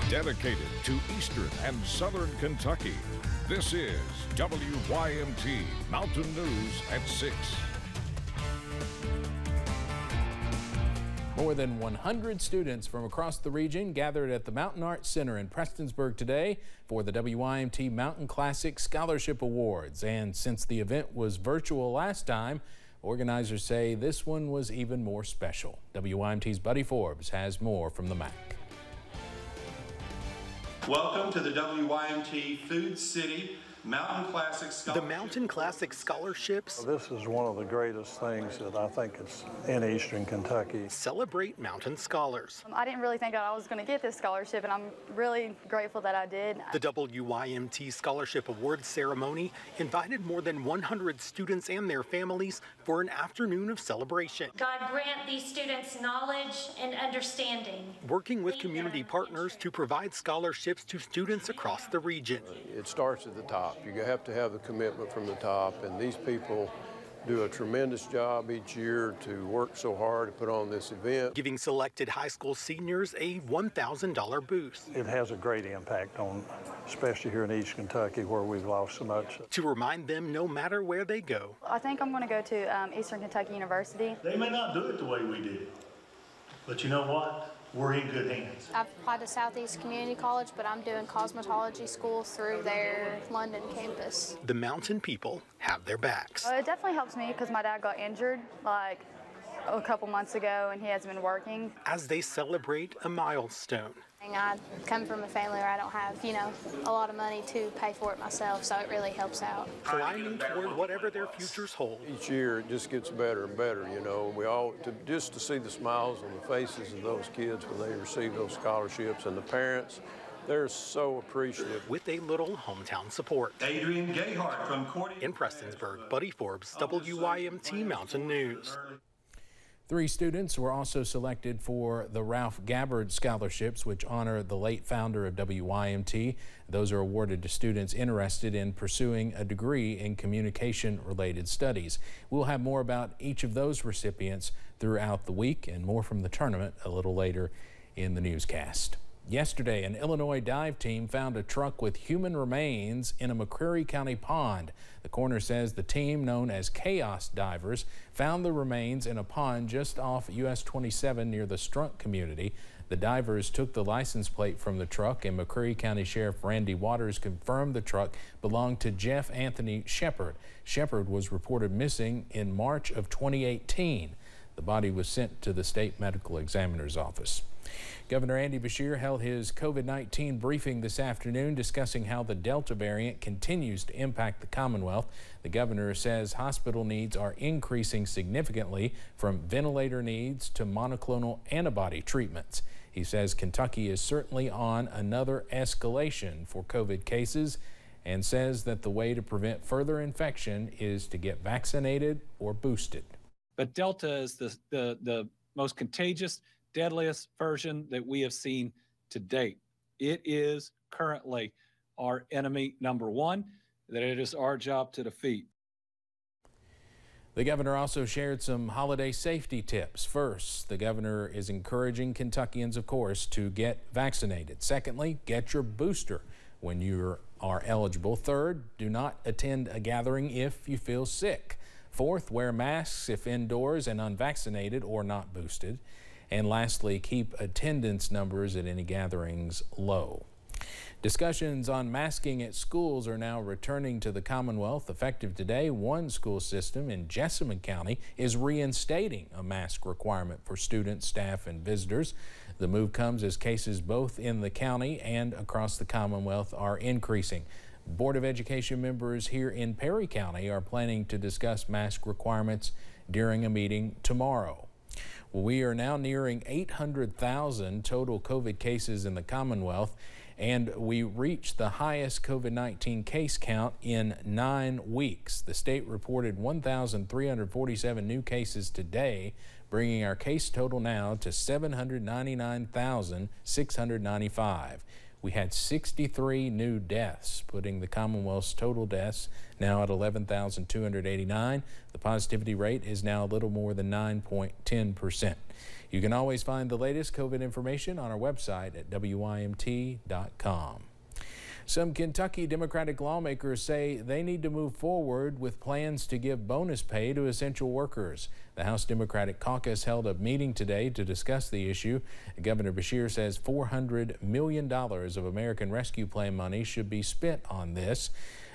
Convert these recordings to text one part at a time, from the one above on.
dedicated to Eastern and Southern Kentucky. This is WYMT Mountain News at 6. More than 100 students from across the region gathered at the Mountain Arts Center in Prestonsburg today for the WYMT Mountain Classic Scholarship Awards. And since the event was virtual last time, organizers say this one was even more special. WYMT's Buddy Forbes has more from the MAC. Welcome to the WYMT Food City Mountain Classic Scholarship. The Mountain Classic Scholarships. This is one of the greatest things that I think is in Eastern Kentucky. Celebrate mountain scholars. I didn't really think I was going to get this scholarship, and I'm really grateful that I did. The WYMT Scholarship Awards ceremony invited more than 100 students and their families for an afternoon of celebration. God grant these students knowledge and understanding. Working with community partners to provide scholarships to students across the region. It starts at the top. You have to have the commitment from the top, and these people do a tremendous job each year to work so hard to put on this event. Giving selected high school seniors a $1,000 boost. It has a great impact on, especially here in East Kentucky where we've lost so much. To remind them no matter where they go. I think I'm going to go to Eastern Kentucky University. They may not do it the way we did, but you know what? We're in good hands. I've applied to Southeast Community College, but I'm doing cosmetology school through their London campus. The mountain people have their backs. It definitely helps me because my dad got injured like a couple months ago and he hasn't been working. As they celebrate a milestone. I come from a family where I don't have, a lot of money to pay for it myself, so it really helps out. Climbing toward whatever their futures hold. Each year it just gets better and better, just to see the smiles on the faces of those kids when they receive those scholarships, and the parents, they're so appreciative. With a little hometown support. Adrian Gayhart from Cordy. In Prestonsburg, Buddy Forbes, WYMT Mountain News. 3 students were also selected for the Ralph Gabbard Scholarships, which honor the late founder of WYMT. Those are awarded to students interested in pursuing a degree in communication-related studies. We'll have more about each of those recipients throughout the week and more from the tournament a little later in the newscast. Yesterday, an Illinois dive team found a truck with human remains in a McCreary County pond. The coroner says the team, known as Chaos Divers, found the remains in a pond just off US 27 near the Strunk community. The divers took the license plate from the truck, and McCreary County Sheriff Randy Waters confirmed the truck belonged to Jeff Anthony Shepard. Shepard was reported missing in March of 2018. The body was sent to the state medical examiner's office. Governor Andy Beshear held his COVID-19 briefing this afternoon, discussing how the Delta variant continues to impact the Commonwealth. The governor says hospital needs are increasing significantly, from ventilator needs to monoclonal antibody treatments. He says Kentucky is certainly on another escalation for COVID cases, and says that the way to prevent further infection is to get vaccinated or boosted. But Delta is the most contagious, deadliest version that we have seen to date. It is currently our enemy number one, that it is our job to defeat. The governor also shared some holiday safety tips. First, the governor is encouraging Kentuckians, of course, to get vaccinated. Secondly, get your booster when you are eligible. Third, do not attend a gathering if you feel sick. Fourth, wear masks if indoors and unvaccinated or not boosted. And lastly, keep attendance numbers at any gatherings low. Discussions on masking at schools are now returning to the Commonwealth. Effective today, one school system in Jessamine County is reinstating a mask requirement for students, staff, and visitors. The move comes as cases both in the county and across the Commonwealth are increasing. Board of Education members here in Perry County are planning to discuss mask requirements during a meeting tomorrow. Well, we are now nearing 800,000 total COVID cases in the Commonwealth, and we reached the highest COVID-19 case count in 9 weeks. The state reported 1,347 new cases today, bringing our case total now to 799,695. we had 63 new deaths, putting the Commonwealth's total deaths now at 11,289. The positivity rate is now a little more than 9.10%. You can always find the latest COVID information on our website at WYMT.com. Some Kentucky Democratic lawmakers say they need to move forward with plans to give bonus pay to essential workers. The House Democratic Caucus held a meeting today to discuss the issue. Governor Beshear says $400 million of American Rescue Plan money should be spent on this.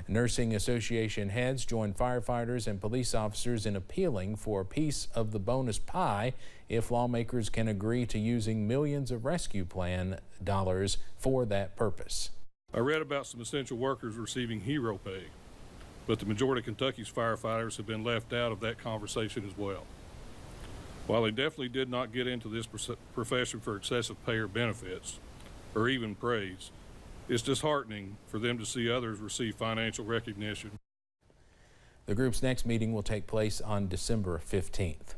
Nursing Association heads joined firefighters and police officers in appealing for a piece of the bonus pie if lawmakers can agree to using millions of rescue plan dollars for that purpose. I read about some essential workers receiving hero pay, but the majority of Kentucky's firefighters have been left out of that conversation as well. While they definitely did not get into this profession for excessive pay or benefits, or even praise, it's disheartening for them to see others receive financial recognition. The group's next meeting will take place on December 15th.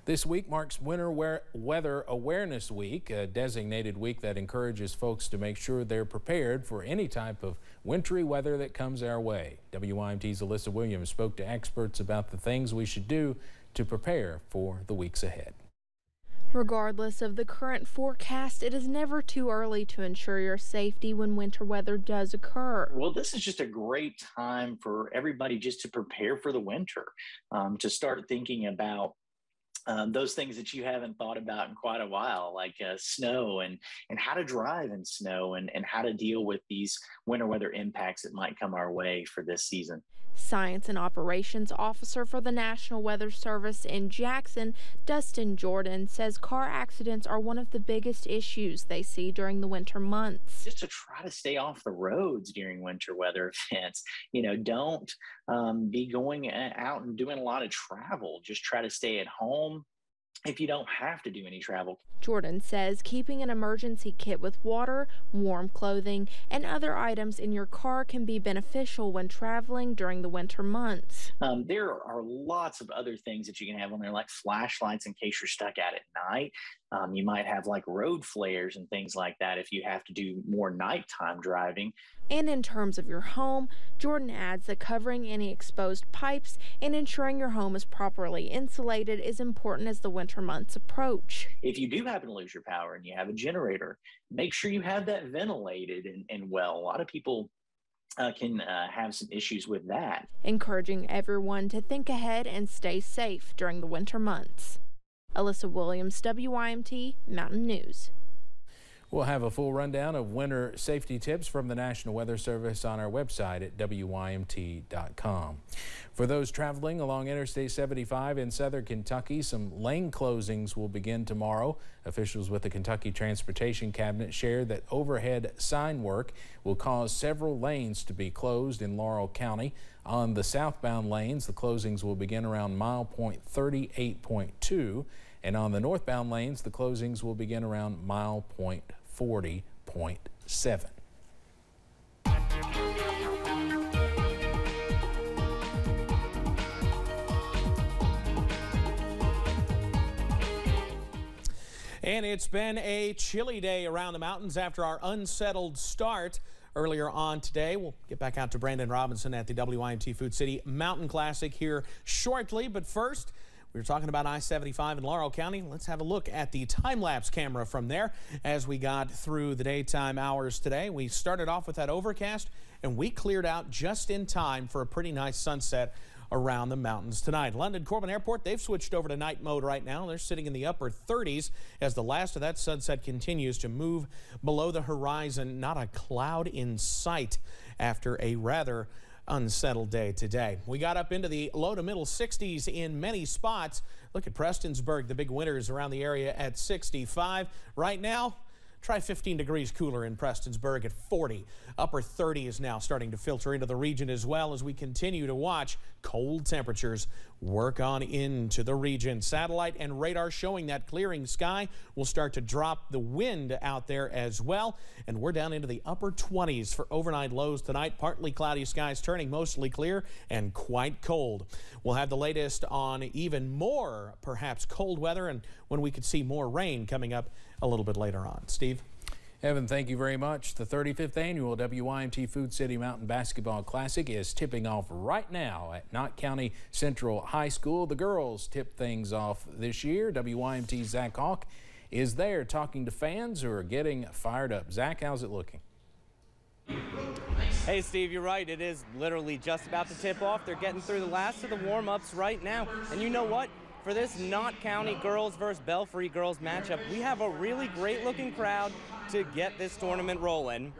This week marks Winter Weather Awareness Week, a designated week that encourages folks to make sure they're prepared for any type of wintry weather that comes our way. WYMT's Alyssa Williams spoke to experts about the things we should do to prepare for the weeks ahead. Regardless of the current forecast, it is never too early to ensure your safety when winter weather does occur. Well, this is just a great time for everybody just to prepare for the winter, to start thinking about those things that you haven't thought about in quite a while, like snow and how to drive in snow and how to deal with these winter weather impacts that might come our way for this season. Science and Operations Officer for the National Weather Service in Jackson, Dustin Jordan, says car accidents are one of the biggest issues they see during the winter months. Just to try to stay off the roads during winter weather events. Don't be going out and doing a lot of travel. Just try to stay at home if you don't have to do any travel. Jordan says keeping an emergency kit with water, warm clothing, and other items in your car can be beneficial when traveling during the winter months. There are lots of other things that you can have on there, like flashlights in case you're stuck out at night. You might have like road flares and things like that if you have to do more nighttime driving. And in terms of your home, Jordan adds that covering any exposed pipes and ensuring your home is properly insulated is important as the winter months approach. If you do happen to lose your power and you have a generator, make sure you have that ventilated and well. A lot of people can have some issues with that. Encouraging everyone to think ahead and stay safe during the winter months. Alyssa Williams, WYMT Mountain News. We'll have a full rundown of winter safety tips from the National Weather Service on our website at WYMT.com. For those traveling along Interstate 75 in southern Kentucky, some lane closings will begin tomorrow. Officials with the Kentucky Transportation Cabinet shared that overhead sign work will cause several lanes to be closed in Laurel County. On the southbound lanes, the closings will begin around mile point 38.2, and on the northbound lanes, the closings will begin around mile point 40.7. And it's been a chilly day around the mountains after our unsettled start earlier on today. We'll get back out to Brandon Robinson at the WYMT Food City Mountain Classic here shortly. But first, we were talking about I-75 in Laurel County. Let's have a look at the time-lapse camera from there as we got through the daytime hours today. We started off with that overcast, and we cleared out just in time for a pretty nice sunset around the mountains tonight. London Corbin Airport, they've switched over to night mode right now. They're sitting in the upper 30s as the last of that sunset continues to move below the horizon. Not a cloud in sight after a rather unsettled day today. We got up into the low to middle 60s in many spots. Look at Prestonsburg, the big winners around the area at 65. Right now, try 15 degrees cooler in Prestonsburg at 40. Upper 30 is now starting to filter into the region as well as we continue to watch cold temperatures work on into the region. Satellite and radar showing that clearing sky will start to drop the wind out there as well. And we're down into the upper 20s for overnight lows tonight. Partly cloudy skies turning mostly clear and quite cold. We'll have the latest on even more perhaps cold weather and when we could see more rain coming up a little bit later on. Steve? Evan, thank you very much. The 35th annual WYMT Food City Mountain Basketball Classic is tipping off right now at Knott County Central High School. The girls tip things off this year. WYMT's Zach Hawk is there talking to fans who are getting fired up. Zach, how's it looking? Hey, Steve, you're right. It is literally just about to tip off. They're getting through the last of the warm-ups right now. And you know what? For this Knott County girls versus Belfry girls matchup, we have a really great-looking crowd to get this tournament rolling.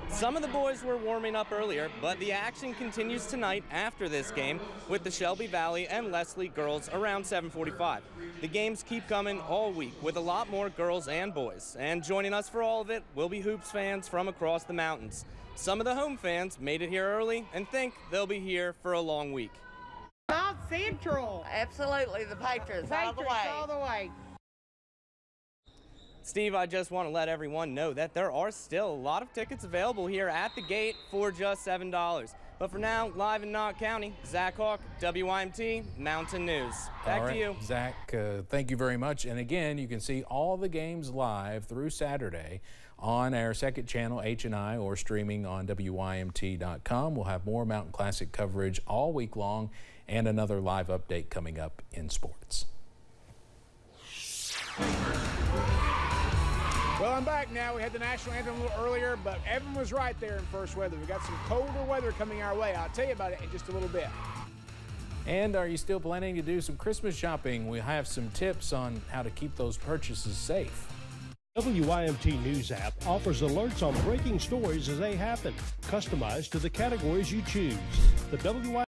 Some of the boys were warming up earlier, but the action continues tonight after this game with the Shelby Valley and Leslie girls around 7:45. The games keep coming all week with a lot more girls and boys. And joining us for all of it will be Hoops fans from across the mountains. Some of the home fans made it here early and think they'll be here for a long week. South Central. Absolutely, the Patriots all the way. All the way. Steve, I just want to let everyone know that there are still a lot of tickets available here at the gate for just $7. But for now, live in Knott County, Zach Hawk, WYMT Mountain News. Back to you. Zach, thank you very much. And again, you can see all the games live through Saturday on our second channel, HNI, or streaming on WYMT.com. We'll have more Mountain Classic coverage all week long and another live update coming up in sports. Well, I'm back now. We had the national anthem a little earlier, but Evan was right there in first weather. We got some colder weather coming our way. I'll tell you about it in just a little bit. And are you still planning to do some Christmas shopping? We have some tips on how to keep those purchases safe. WYMT News app offers alerts on breaking stories as they happen, customized to the categories you choose. The